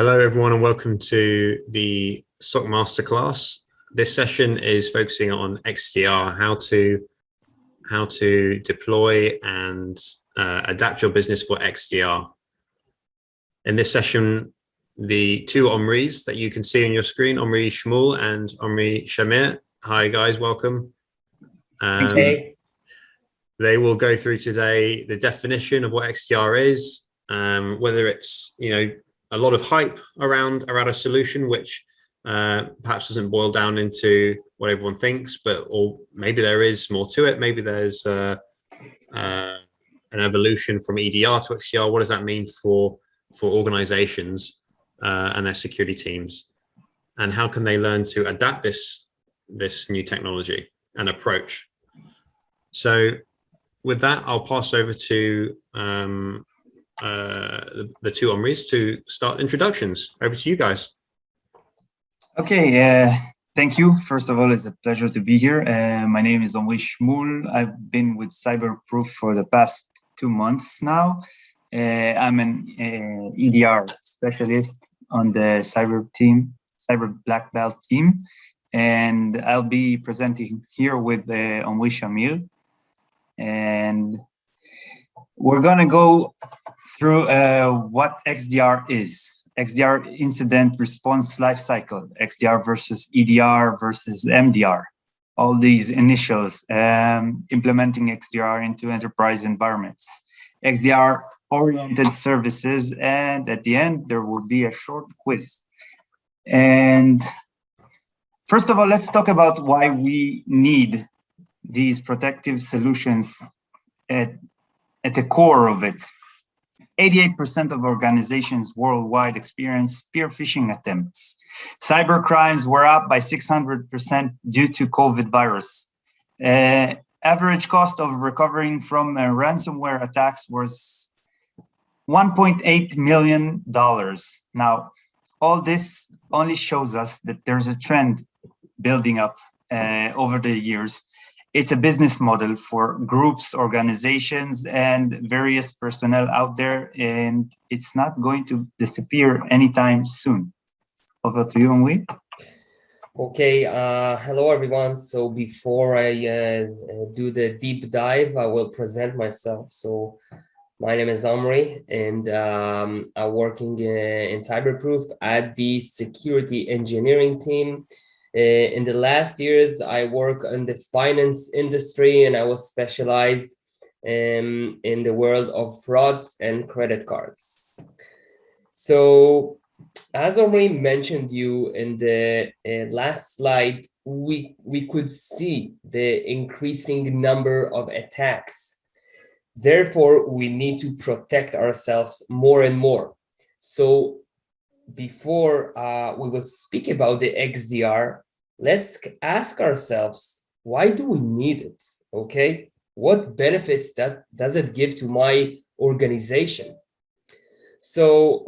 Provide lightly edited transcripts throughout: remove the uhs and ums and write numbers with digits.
Hello, everyone, and welcome to the SOC Masterclass. This session is focusing on XDR, how to deploy and adapt your business for XDR. In this session, the two Omris that you can see on your screen, Omri Shmuel and Omri Shamir. Hi, guys, welcome. Okay. They will go through today the definition of what XDR is, whether it's a lot of hype around a solution which perhaps doesn't boil down into what everyone thinks, or maybe there is more to it. Maybe there's an evolution from EDR to XDR. What does that mean for organizations and their security teams, and how can they learn to adapt this new technology and approach? So with that, I'll pass over to the two Omris to start introductions. Over to you guys. Okay, thank you. First of all, it's a pleasure to be here. My name is Omri Shmuel. I've been with Cyberproof for the past 2 months now. I'm an EDR specialist on the cyber black belt team, and I'll be presenting here with Omri Shamir. And we're gonna go through what XDR is. XDR, incident response lifecycle, XDR versus EDR versus MDR. All these initials, implementing XDR into enterprise environments, XDR-oriented services, and at the end, there will be a short quiz. And first of all, let's talk about why we need these protective solutions at the core of it. 88% of organizations worldwide experience spear phishing attempts. Cyber crimes were up by 600% due to COVID virus. Average cost of recovering from ransomware attacks was $1.8 million. Now, all this only shows us that there's a trend building up over the years. It's a business model for groups, organizations, and various personnel out there, and it's not going to disappear anytime soon. Over to you, Omri. Okay, hello everyone. So before I do the deep dive, I will present myself. So my name is Omri, and I'm working in Cyberproof at the security engineering team. In the last years, I work in the finance industry, and I was specialized in the world of frauds and credit cards. So as Omri mentioned you in the last slide, we could see the increasing number of attacks. Therefore, we need to protect ourselves more and more. So before we will speak about the XDR, let's ask ourselves, why do we need it? Okay, what benefits does it give to my organization? So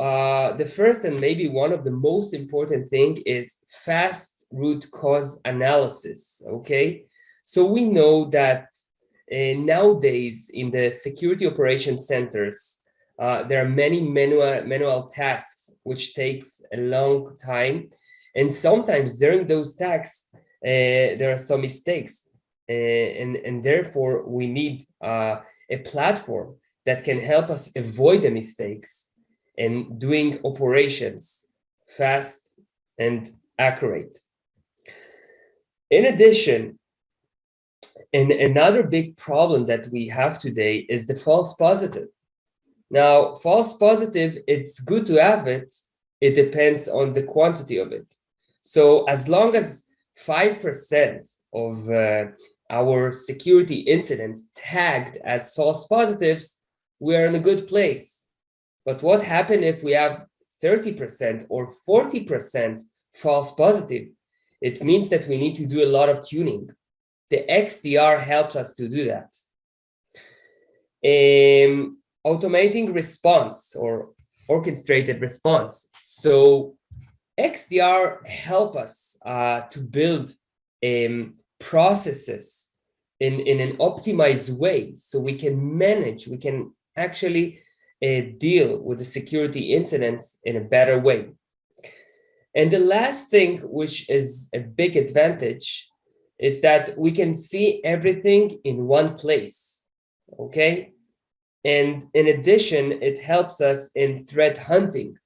the first and maybe one of the most important thing is fast root cause analysis. Okay, so we know that nowadays in the security operations centers, there are many manual tasks which takes a long time, and sometimes during those tasks there are some mistakes, and therefore we need a platform that can help us avoid the mistakes and doing operations fast and accurate. In addition, another big problem that we have today is the false positive. Now, false positive, it's good to have it. It depends on the quantity of it. So as long as 5% of our security incidents tagged as false positives, we are in a good place. But what happens if we have 30% or 40% false positive? It means that we need to do a lot of tuning. The XDR helps us to do that. Automating response or orchestrated response. So XDR help us to build processes in an optimized way, so we can actually deal with the security incidents in a better way. And the last thing, which is a big advantage, is that we can see everything in one place, okay? And in addition, it helps us in threat hunting.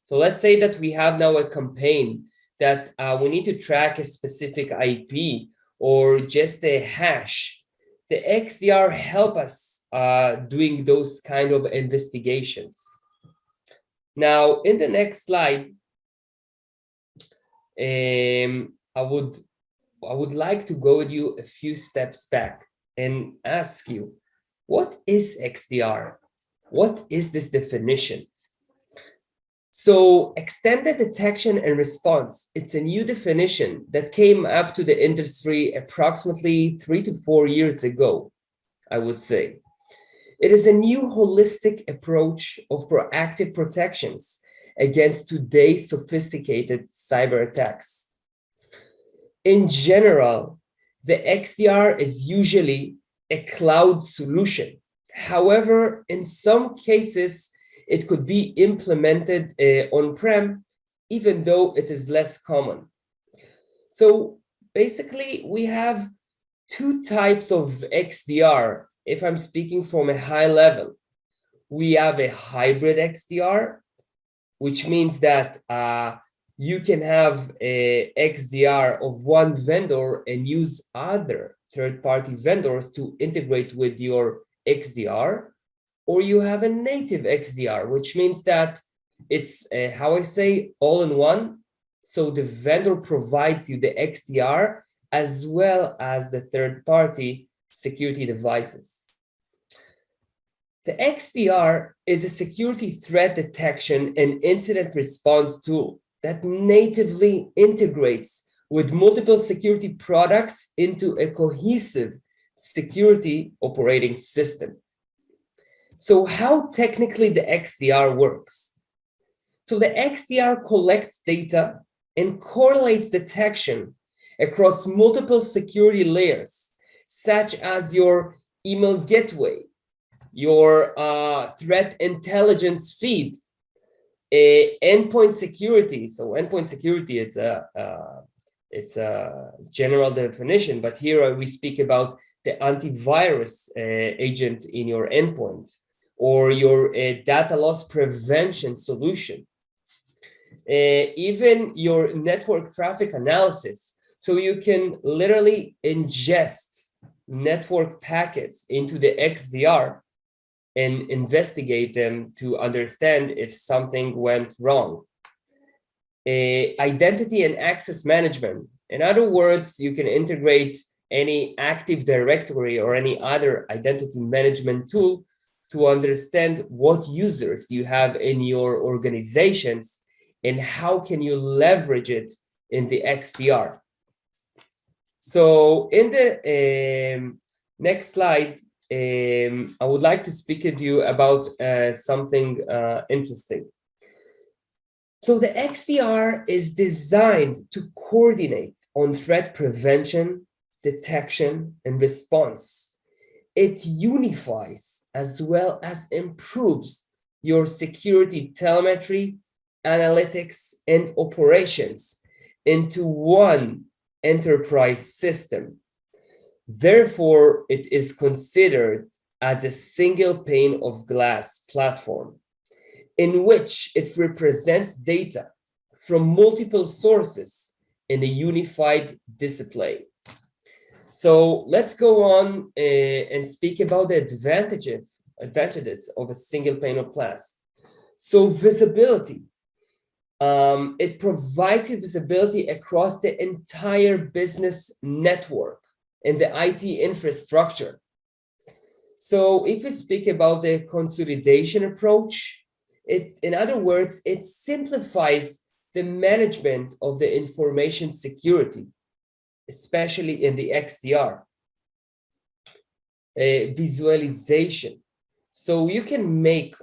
So let's say that we have now a campaign that we need to track a specific IP or just a hash. The XDR help us doing those kind of investigations. Now, in the next slide, I would like to go with you a few steps back and ask you, what is XDR? What is this definition? So extended detection and response, it's a new definition that came up to the industry approximately 3 to 4 years ago, I would say. It is a new holistic approach of proactive protections against today's sophisticated cyber attacks. In general, the XDR is usually a cloud solution. However, in some cases, it could be implemented on-prem, even though it is less common. So basically, we have two types of XDR, if I'm speaking from a high level. We have a hybrid XDR, which means that you can have a XDR of one vendor and use other third-party vendors to integrate with your XDR. Or you have a native XDR, which means that it's, how I say, all in one. So the vendor provides you the XDR as well as the third-party security devices. The XDR is a security threat detection and incident response tool that natively integrates with multiple security products into a cohesive security operating system. So how technically the XDR works? So the XDR collects data and correlates detection across multiple security layers, such as your email gateway, your threat intelligence feed, endpoint security. So endpoint security, it's a general definition, but here we speak about the antivirus agent in your endpoint, or your data loss prevention solution, even your network traffic analysis. So you can literally ingest network packets into the XDR and investigate them to understand if something went wrong. Identity and access management. In other words, you can integrate any Active Directory or any other identity management tool to understand what users you have in your organizations and how can you leverage it in the XDR. So in the next slide, I would like to speak to you about something interesting. So the XDR is designed to coordinate on threat prevention, detection, and response. It unifies as well as improves your security telemetry, analytics, and operations into one enterprise system. Therefore, it is considered as a single pane of glass platform in which it represents data from multiple sources in a unified display. So let's go on and speak about the advantages of a single pane of glass. So visibility. It provides you visibility across the entire business network and the IT infrastructure. So if we speak about the consolidation approach, in other words, it simplifies the management of the information security, especially in the XDR. Visualization. So you can make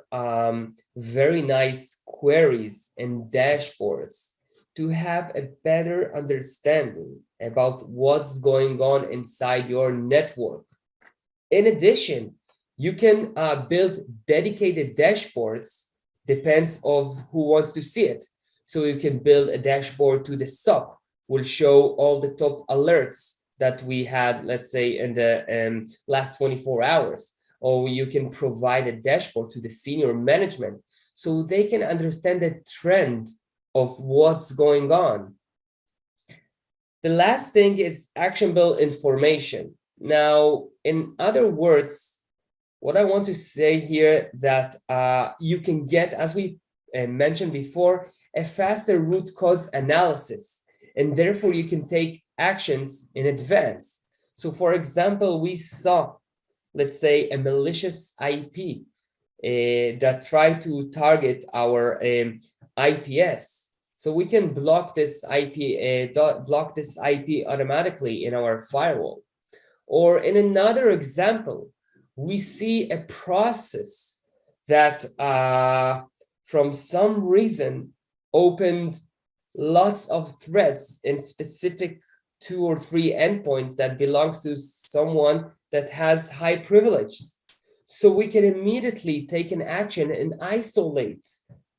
very nice queries and dashboards to have a better understanding about what's going on inside your network. In addition, you can build dedicated dashboards, depends of who wants to see it. So you can build a dashboard to the SOC, will show all the top alerts that we had, let's say, in the last 24 hours. Or you can provide a dashboard to the senior management so they can understand the trend of what's going on. The last thing is actionable information. Now, in other words, what I want to say here that you can get, as we mentioned before, a faster root cause analysis, and therefore you can take actions in advance. So for example, we saw, let's say, a malicious IP that tried to target our IPS. So we can block this IP, automatically in our firewall. Or in another example, we see a process that from some reason opened lots of threads in specific 2 or 3 endpoints that belongs to someone that has high privileges. So we can immediately take an action and isolate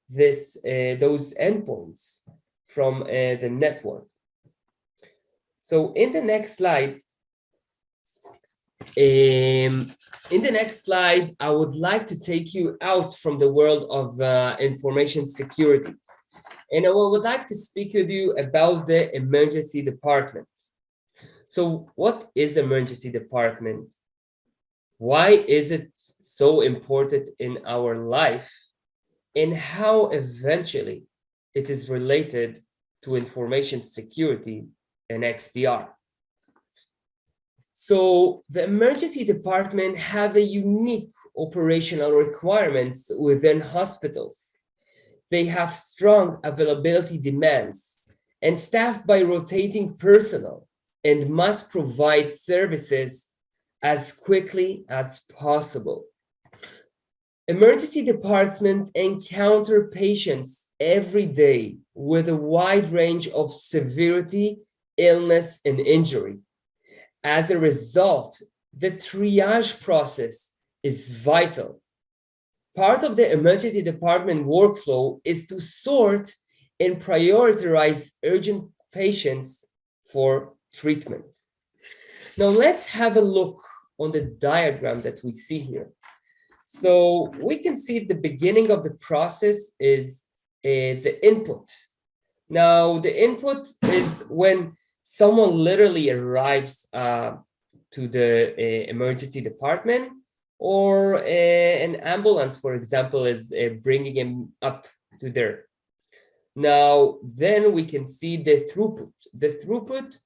those endpoints from the network. So in the next slide, I would like to take you out from the world of information security. And I would like to speak with you about the emergency department. So what is emergency department? Why is it so important in our life? And how eventually it is related to information security and XDR? So the emergency department have a unique operational requirements within hospitals. They have strong availability demands and staffed by rotating personnel and must provide services as quickly as possible. Emergency departments encounter patients every day with a wide range of severity, illness, and injury. As a result, the triage process is vital. Part of the emergency department workflow is to sort and prioritize urgent patients for treatment. Now let's have a look on the diagram that we see here. So we can see the beginning of the process is the input. Now the input is when someone literally arrives to the emergency department, or an ambulance, for example, is bringing him up to there. Now, then we can see the throughput. The throughput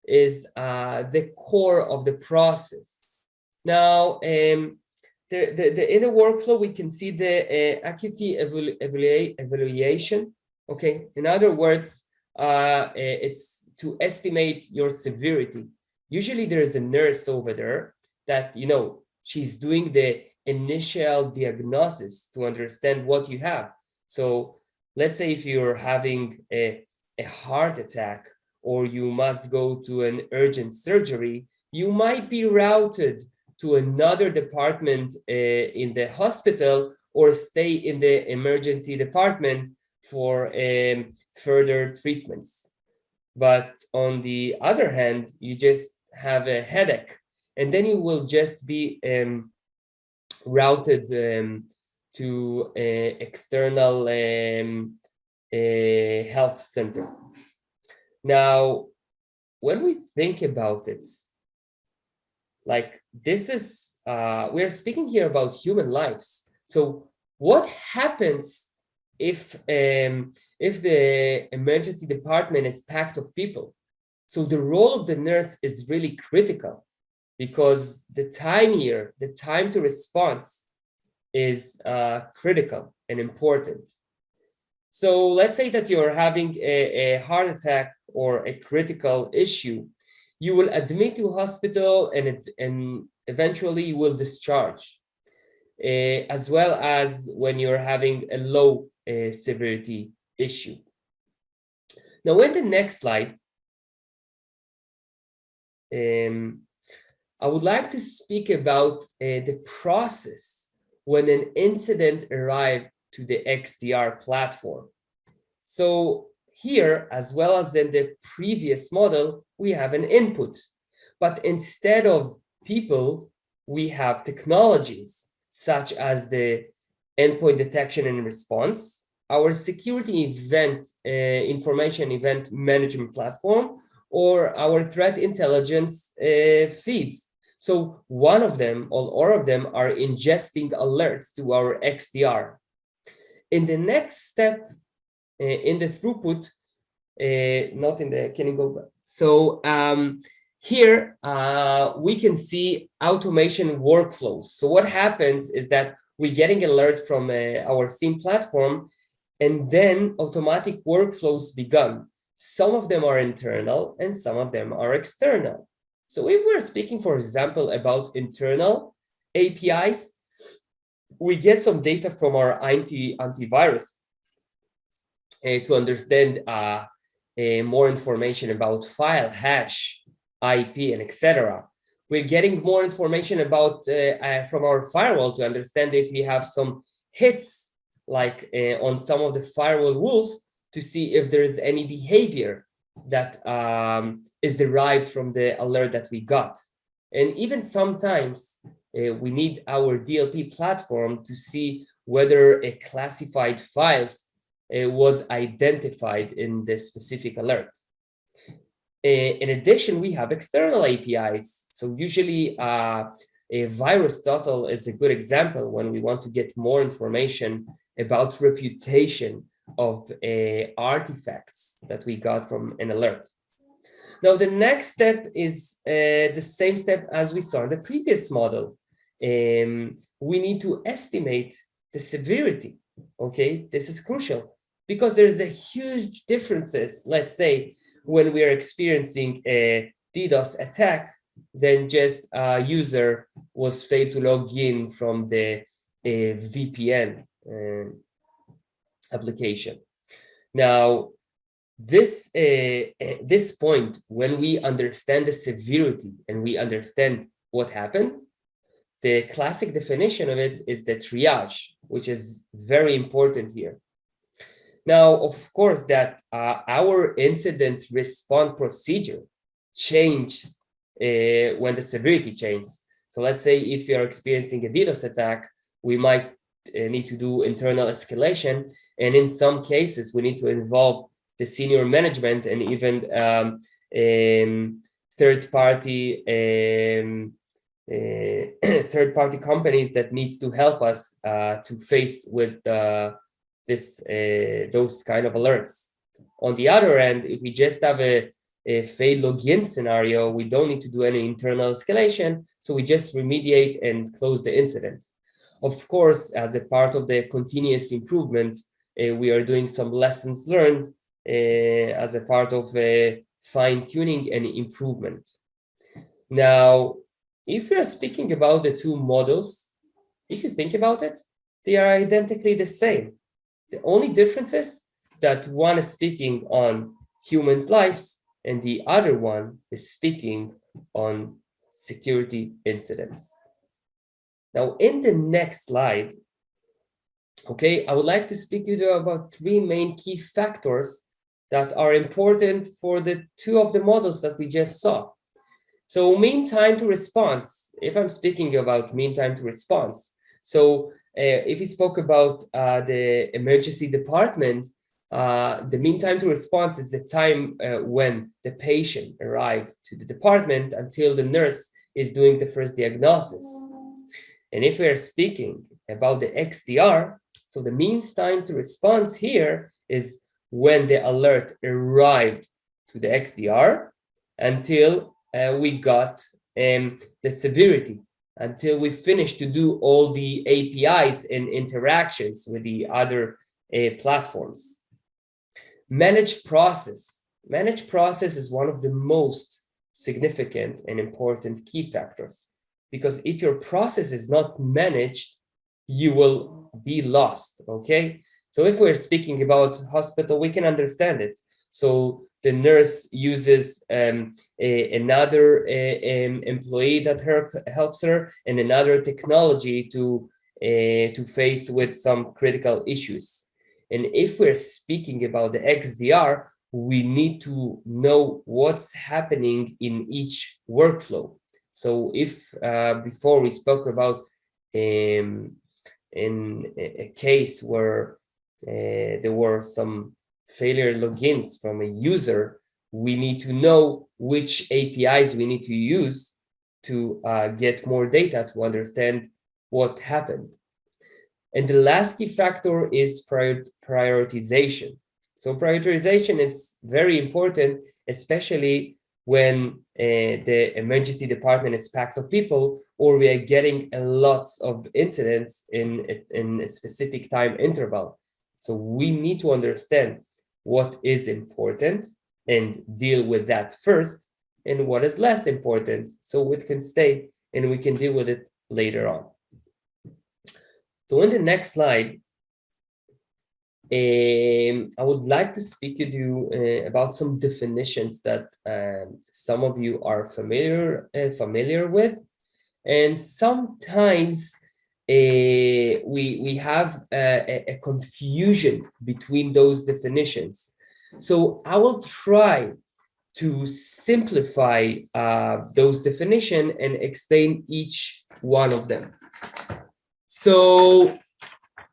is the core of the process. Now, in the workflow, we can see the acuity evaluation. Okay, in other words, it's to estimate your severity. Usually there is a nurse over there that, you know, she's doing the initial diagnosis to understand what you have. So let's say if you're having a heart attack or you must go to an urgent surgery, you might be routed to another department in the hospital or stay in the emergency department for further treatments. But on the other hand, you just have a headache, and then you will just be routed to an external health center. Now, when we think about it, like this is, we're speaking here about human lives. So what happens if the emergency department is packed of people? So the role of the nurse is really critical, because the time here, the time to response is critical and important. So let's say that you're having a heart attack or a critical issue. You will admit to hospital and eventually you will discharge, as well as when you're having a low severity issue. Now, in the next slide, I would like to speak about the process when an incident arrived to the XDR platform. So here, as well as in the previous model, we have an input. But instead of people, we have technologies such as the endpoint detection and response, our security event information event management platform, or our threat intelligence feeds. So one of them, or all of them, are ingesting alerts to our XDR. In the next step, in the throughput, not in the, can you go back? So here we can see automation workflows. So what happens is that we're getting alert from our SIEM platform, and then automatic workflows begun. Some of them are internal and some of them are external. So if we're speaking, for example, about internal APIs, we get some data from our antivirus to understand more information about file, hash, IP, and etc. We're getting more information about from our firewall to understand if we have some hits, like on some of the firewall rules, to see if there is any behavior that is derived from the alert that we got. And even sometimes we need our DLP platform to see whether a classified files was identified in the specific alert. In addition, we have external APIs. So usually a VirusTotal is a good example when we want to get more information about reputation of artifacts that we got from an alert. Now, the next step is the same step as we saw in the previous model. We need to estimate the severity, okay? This is crucial because there's a huge differences, let's say, when we are experiencing a DDoS attack, then just a user was failed to log in from the VPN application. Now, this point, when we understand the severity and we understand what happened, the classic definition of it is the triage, which is very important here. Now, of course, that our incident response procedure changed when the severity changes. So let's say if you are experiencing a DDoS attack, we might need to do internal escalation. And in some cases, we need to involve the senior management and even third-party companies that needs to help us to face with those kind of alerts. On the other end, if we just have a failed login scenario, we don't need to do any internal escalation, so we just remediate and close the incident. Of course, as a part of the continuous improvement, we are doing some lessons learned as a part of fine-tuning and improvement. Now, if we are speaking about the two models, if you think about it, they are identically the same. The only difference is that one is speaking on humans' lives and the other one is speaking on security incidents. Now, in the next slide, okay, I would like to speak to you about three main key factors that are important for the two of the models that we just saw. So mean time to response, if I'm speaking about mean time to response. So if we spoke about the emergency department, the mean time to response is the time when the patient arrived to the department until the nurse is doing the first diagnosis. And if we are speaking about the XDR, so the mean time to response here is when the alert arrived to the XDR until we got the severity, until we finished to do all the APIs and interactions with the other platforms. Managed process. Managed process is one of the most significant and important key factors, because if your process is not managed, you will be lost, okay? So if we're speaking about hospital, we can understand it. So the nurse uses another employee that helps her and another technology to face with some critical issues. And if we're speaking about the XDR, we need to know what's happening in each workflow. So if before we spoke about in a case where there were some failure logins from a user, we need to know which APIs we need to use to get more data to understand what happened. And the last key factor is prioritization. So prioritization is very important, especially when the emergency department is packed of people, or we are getting a lot of incidents in a specific time interval. So we need to understand what is important and deal with that first, and what is less important, so it can stay and we can deal with it later on. So in the next slide, I would like to speak to you about some definitions that some of you are familiar with, and sometimes we have a confusion between those definitions. So I will try to simplify those definitions and explain each one of them. So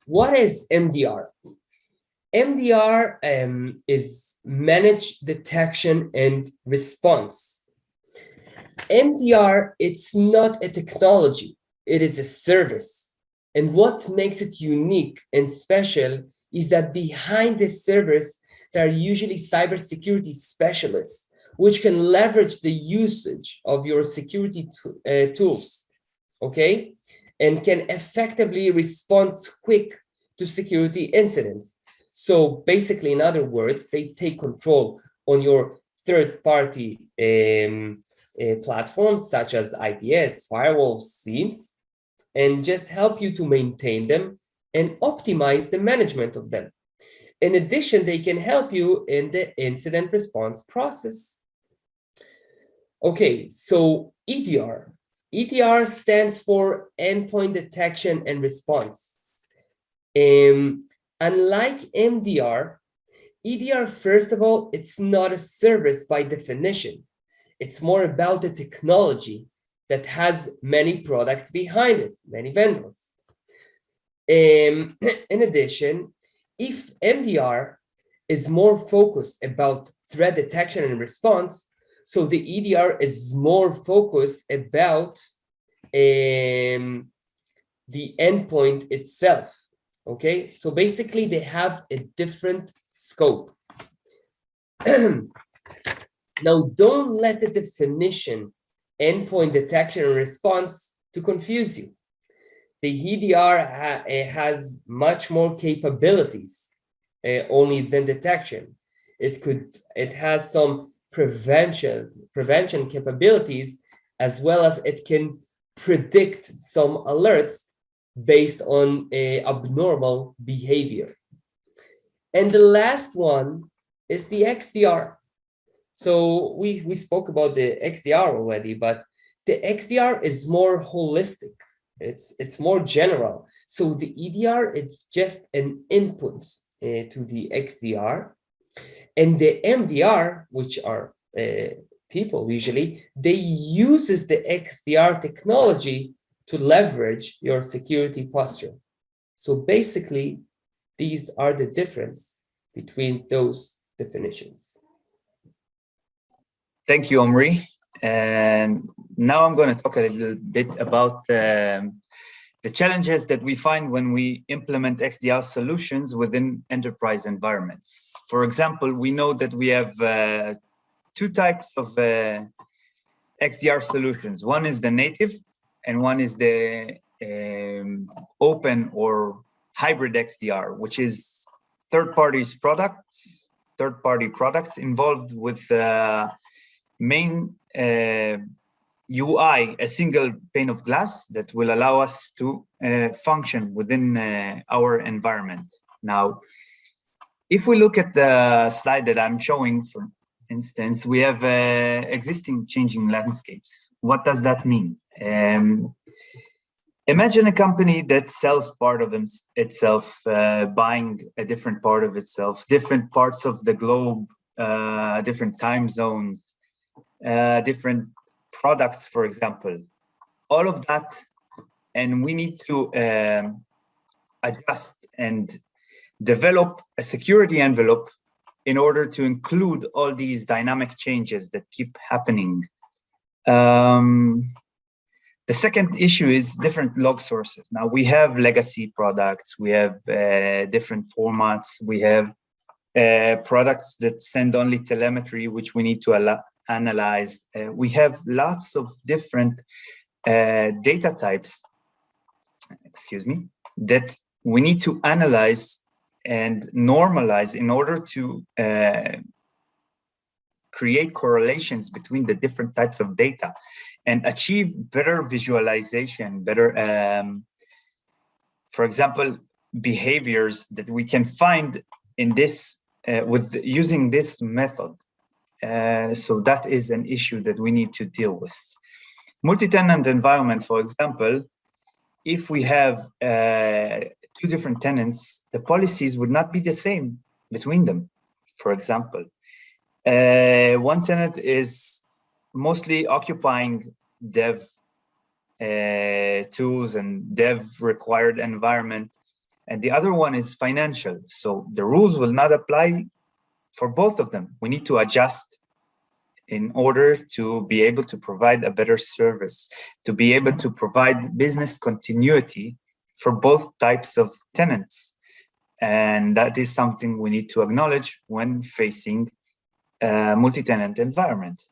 what is MDR? MDR is managed detection and response. MDR, it's not a technology, it is a service. And what makes it unique and special is that behind this service, there are usually cybersecurity specialists, which can leverage the usage of your security tools, okay? And can effectively respond quick to security incidents. So basically, in other words, they take control on your third-party platforms such as IPS, firewalls, SIEMs, and just help you to maintain them and optimize the management of them. In addition, they can help you in the incident response process. Okay, so EDR. EDR stands for endpoint detection and response. Unlike MDR, EDR, first of all, it's not a service by definition. It's more about the technology that has many products behind it, many vendors. In addition, if MDR is more focused about threat detection and response, so the EDR is more focused about the endpoint itself, okay? So basically they have a different scope. Now, don't let the definition endpoint detection and response to confuse you. The EDR has much more capabilities only than detection. It has some prevention capabilities, as well as it can predict some alerts based on abnormal behavior. And the last one is the XDR. So we spoke about the XDR already, but the XDR is more holistic. It's more general. So the EDR, it's just an input to the XDR. And the MDR, which are people usually, they uses the XDR technology to leverage your security posture. So basically, these are the difference between those definitions. Thank you, Omri. And now I'm going to talk a little bit about the challenges that we find when we implement XDR solutions within enterprise environments. For example, we know that we have two types of XDR solutions. One is the native, and one is the open or hybrid XDR, which is third-party products involved with main UI, a single pane of glass that will allow us to function within our environment. Now, if we look at the slide that I'm showing, for instance, we have existing changing landscapes. What does that mean? Imagine a company that sells part of itself, buying a different part of itself, different parts of the globe, different time zones, different products, for example. All of that, and we need to adjust and develop a security envelope in order to include all these dynamic changes that keep happening. The second issue is different log sources. Now we have legacy products, we have different formats, we have products that send only telemetry, which we need to analyze. We have lots of different data types, that we need to analyze and normalize in order to create correlations between the different types of data and achieve better visualization, better, for example, behaviors that we can find in this with using this method. So that is an issue that we need to deal with. Multi-tenant environment, for example, if we have two different tenants, the policies would not be the same between them. For example, one tenant is mostly occupying dev tools and dev required environment, and the other one is financial. So the rules will not apply for both of them. We need to adjust in order to be able to provide a better service, to be able to provide business continuity for both types of tenants. And that is something we need to acknowledge when facing a multi-tenant environment.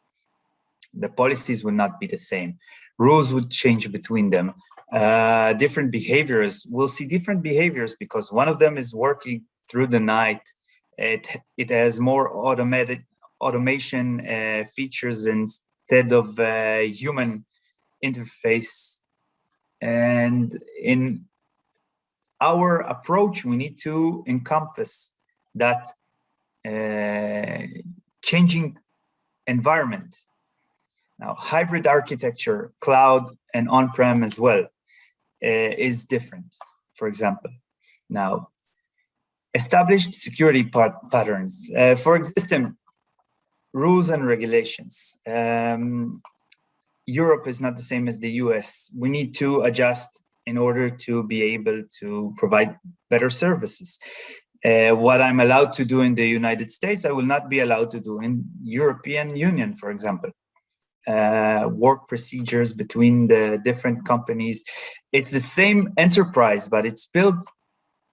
The policies will not be the same. Rules would change between them. Different behaviors, we'll see different behaviors because one of them is working through the night. It has more automation features instead of human interface. And in our approach, we need to encompass that changing environment. Now, hybrid architecture, cloud and on-prem as well, is different, for example. Now, established security patterns for existing rules and regulations. Europe is not the same as the US. We need to adjust in order to be able to provide better services. What I'm allowed to do in the United States, I will not be allowed to do in European Union, for example. Work procedures between the different companies. It's the same enterprise, but it's built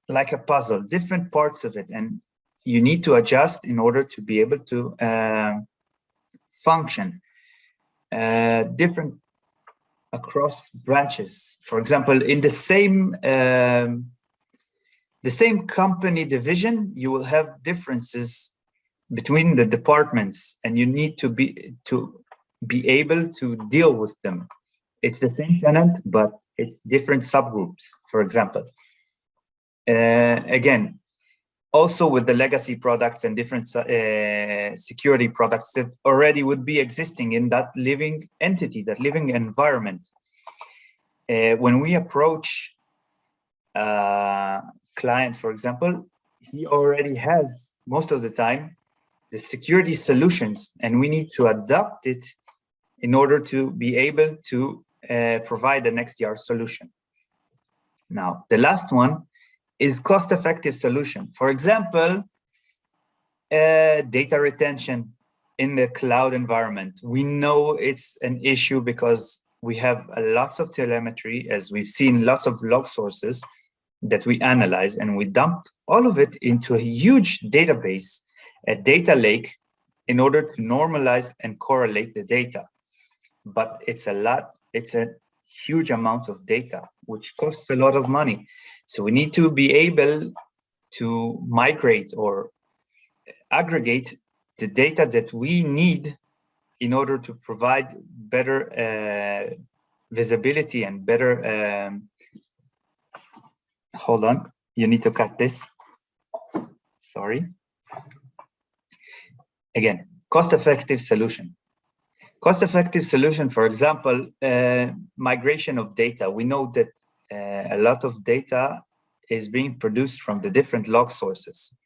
like a puzzle, different parts of it. And you need to adjust in order to be able to function different across branches. For example, in the same company division, you will have differences between the departments, and you need to be able to deal with them. It's the same tenant, but it's different subgroups, for example. Again, also with the legacy products and different security products that already would be existing in that living entity, that living environment. When we approach a client, for example, he already has, most of the time, the security solutions, and we need to adapt it in order to be able to provide an XDR solution. Now, the last one is cost-effective solution. For example, data retention in the cloud environment. We know it's an issue because we have lots of telemetry, as we've seen, lots of log sources that we analyze, and we dump all of it into a huge database, a data lake, in order to normalize and correlate the data. But it's a huge amount of data, which costs a lot of money. So we need to be able to migrate or aggregate the data that we need in order to provide better visibility and better, hold on, you need to cut this, sorry. Again, cost-effective solution. Cost-effective solution, for example, migration of data. We know that a lot of data is being produced from the different log sources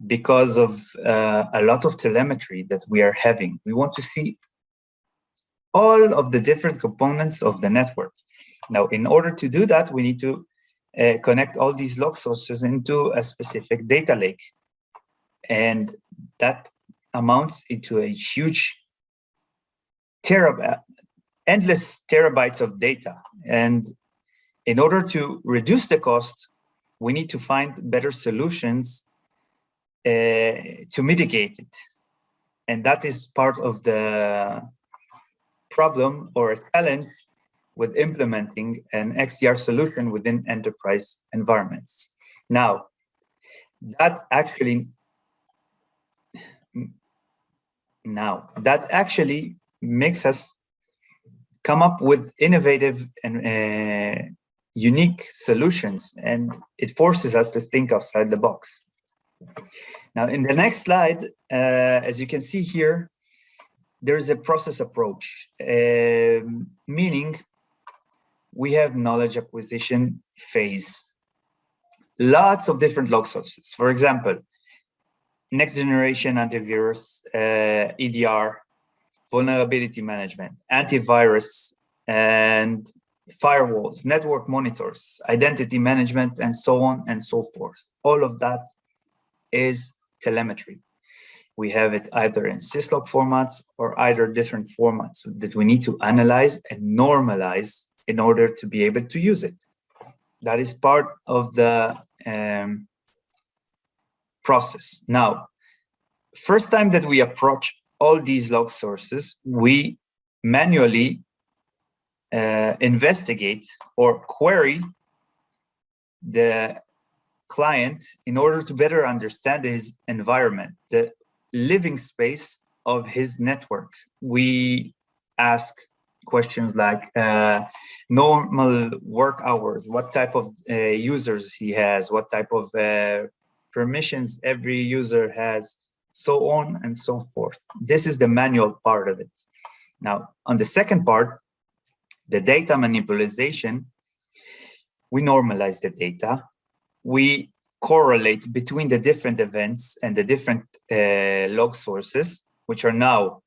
because of a lot of telemetry that we are having. We want to see all of the different components of the network. Now, in order to do that, we need to connect all these log sources into a specific data lake. And that amounts into a huge endless terabytes of data. And in order to reduce the cost, we need to find better solutions to mitigate it. And that is part of the problem or a challenge with implementing an XDR solution within enterprise environments. Now, that actually makes us come up with innovative and unique solutions, and it forces us to think outside the box. Now, in the next slide, as you can see here, there is a process approach, meaning we have knowledge acquisition phase. Lots of different log sources. For example, next generation antivirus, EDR, vulnerability management, antivirus, and firewalls, network monitors, identity management, and so on and so forth. All of that is telemetry. We have it either in syslog formats or either different formats that we need to analyze and normalize in order to be able to use it. That is part of the process. Now, first time that we approach all these log sources, we manually investigate or query the client in order to better understand his environment, the living space of his network. We ask questions like normal work hours, what type of users he has, what type of permissions every user has, so on and so forth. This is the manual part of it. Now, on the second part, the data manipulation, we normalize the data. We correlate between the different events and the different log sources, which are now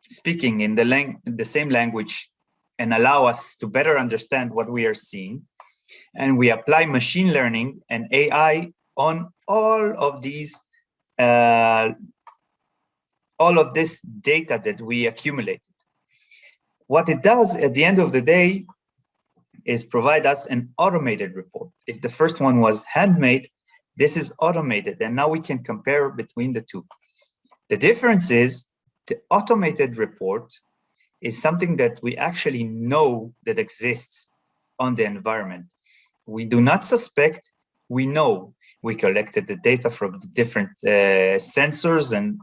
speaking in the same language and allow us to better understand what we are seeing. And we apply machine learning and AI on all of these, all of this data that we accumulated. What it does at the end of the day is provide us an automated report. If the first one was handmade, this is automated, and now we can compare between the two. The difference is the automated report is something that we actually know that exists on the environment. We do not suspect, we know. We collected the data from the different sensors and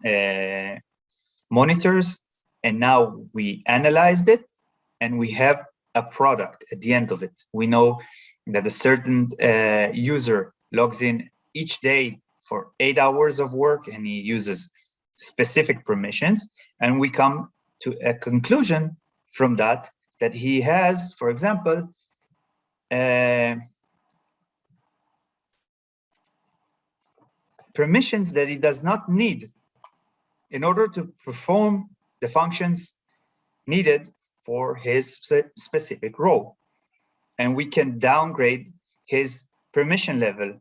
monitors, and now we analyzed it, and we have a product at the end of it. We know that a certain user logs in each day for 8 hours of work, and he uses specific permissions, and we come to a conclusion from that he has, for example, permissions that he does not need in order to perform the functions needed for his specific role. And we can downgrade his permission level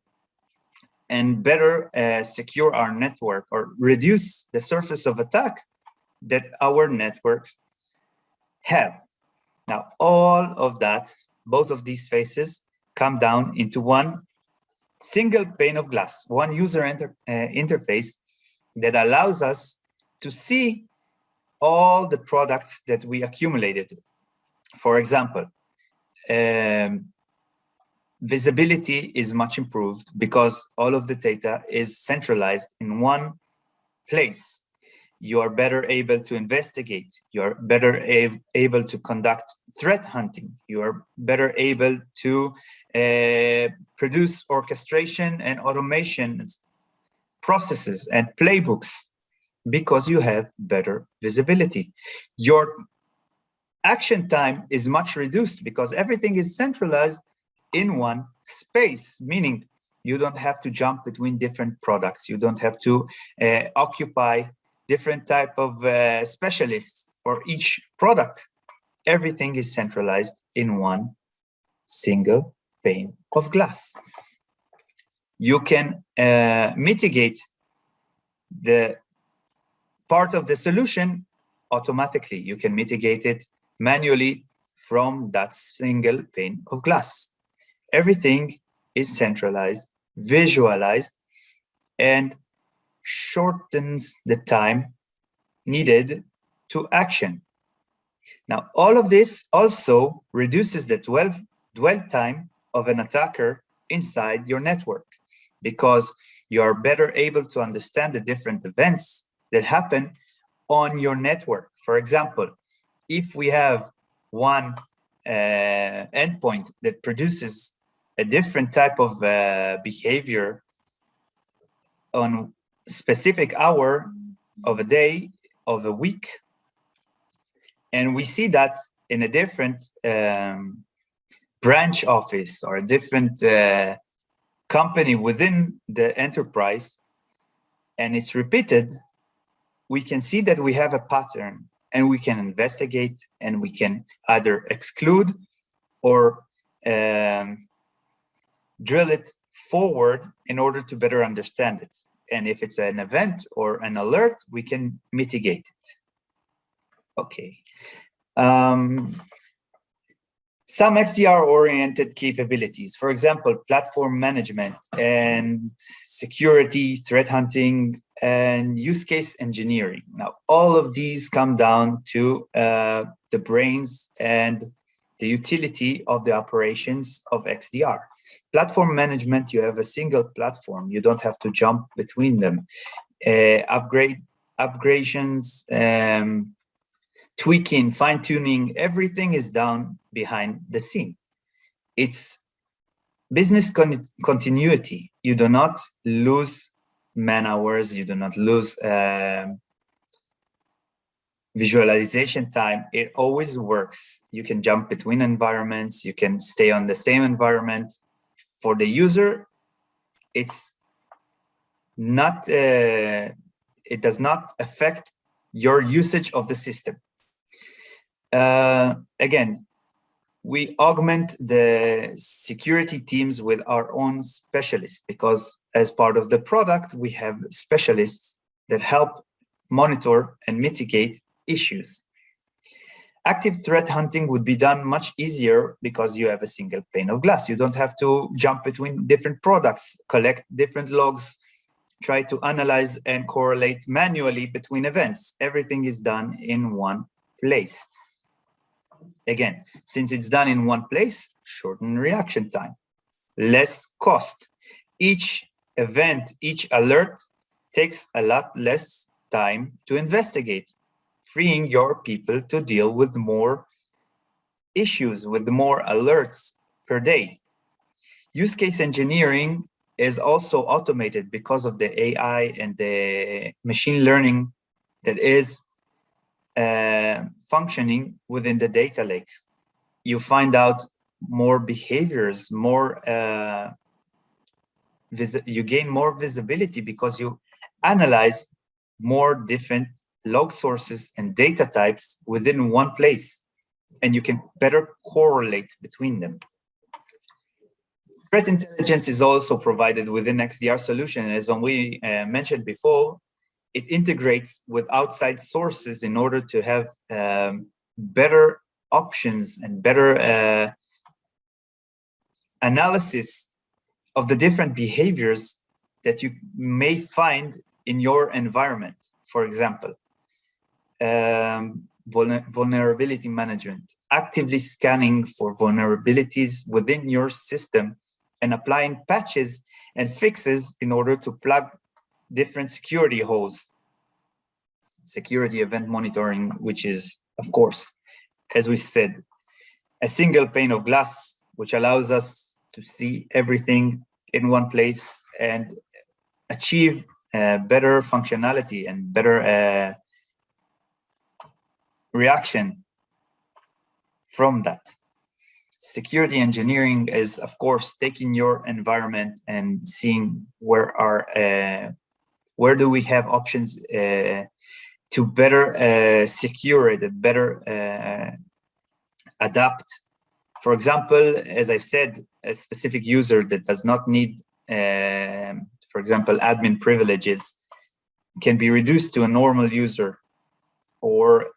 and better secure our network or reduce the surface of attack that our networks have. Now, all of that, both of these phases come down into one single pane of glass, one user interface that allows us to see all the products that we accumulated. For example, visibility is much improved because all of the data is centralized in one place. You are better able to investigate. You are better able to conduct threat hunting. You are better able to produce orchestration and automation processes and playbooks because you have better visibility. Your action time is much reduced because everything is centralized in one space, meaning you don't have to jump between different products. You don't have to occupy different type of specialists for each product. Everything is centralized in one single pane of glass. You can mitigate the part of the solution automatically. You can mitigate it manually from that single pane of glass. Everything is centralized, visualized, and shortens the time needed to action. Now, all of this also reduces the dwell time of an attacker inside your network, because you are better able to understand the different events that happen on your network. For example, if we have one endpoint that produces a different type of behavior on a specific hour of a day, of a week, and we see that in a different branch office or a different company within the enterprise, and it's repeated, we can see that we have a pattern, and we can investigate, and we can either exclude or drill it forward in order to better understand it. And if it's an event or an alert, we can mitigate it. Okay. Some XDR-oriented capabilities, for example, platform management and security, threat hunting, and use case engineering. Now, all of these come down to the brains and the utility of the operations of XDR. Platform management, you have a single platform. You don't have to jump between them. Upgradations, tweaking, fine-tuning, everything is done behind the scene. It's business continuity. You do not lose man hours, you do not lose visualization time. It always works. You can jump between environments, you can stay on the same environment. For the user, it's not, it does not affect your usage of the system. Again, we augment the security teams with our own specialists, because as part of the product, we have specialists that help monitor and mitigate issues. Active threat hunting would be done much easier because you have a single pane of glass. You don't have to jump between different products, collect different logs, try to analyze and correlate manually between events. Everything is done in one place. Again, since it's done in one place, shorten reaction time, less cost. Each event, each alert takes a lot less time to investigate, freeing your people to deal with more issues, with more alerts per day. Use case engineering is also automated because of the AI and the machine learning that is functioning within the data lake. You find out more behaviors, more you gain more visibility because you analyze more different log sources and data types within one place, and you can better correlate between them. Threat intelligence is also provided within XDR solution. As we mentioned before, it integrates with outside sources in order to have better options and better analysis of the different behaviors that you may find in your environment. For example, vulnerability management, actively scanning for vulnerabilities within your system and applying patches and fixes in order to plug different security holes. Security event monitoring, which is, of course, as we said, a single pane of glass, which allows us to see everything in one place and achieve better functionality and better reaction from that. Security engineering is, of course, taking your environment and seeing where do we have options to better secure it, better adapt. For example, as I said, a specific user that does not need, for example, admin privileges can be reduced to a normal user, or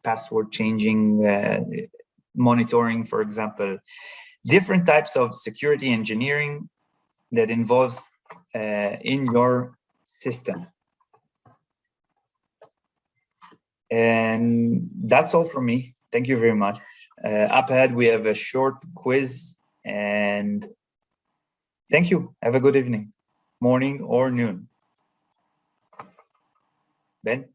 password changing, monitoring, for example. Different types of security engineering that involves in your system. And that's all from me. Thank you very much. Up ahead, we have a short quiz, and thank you. Have a good evening, morning or noon. Ben?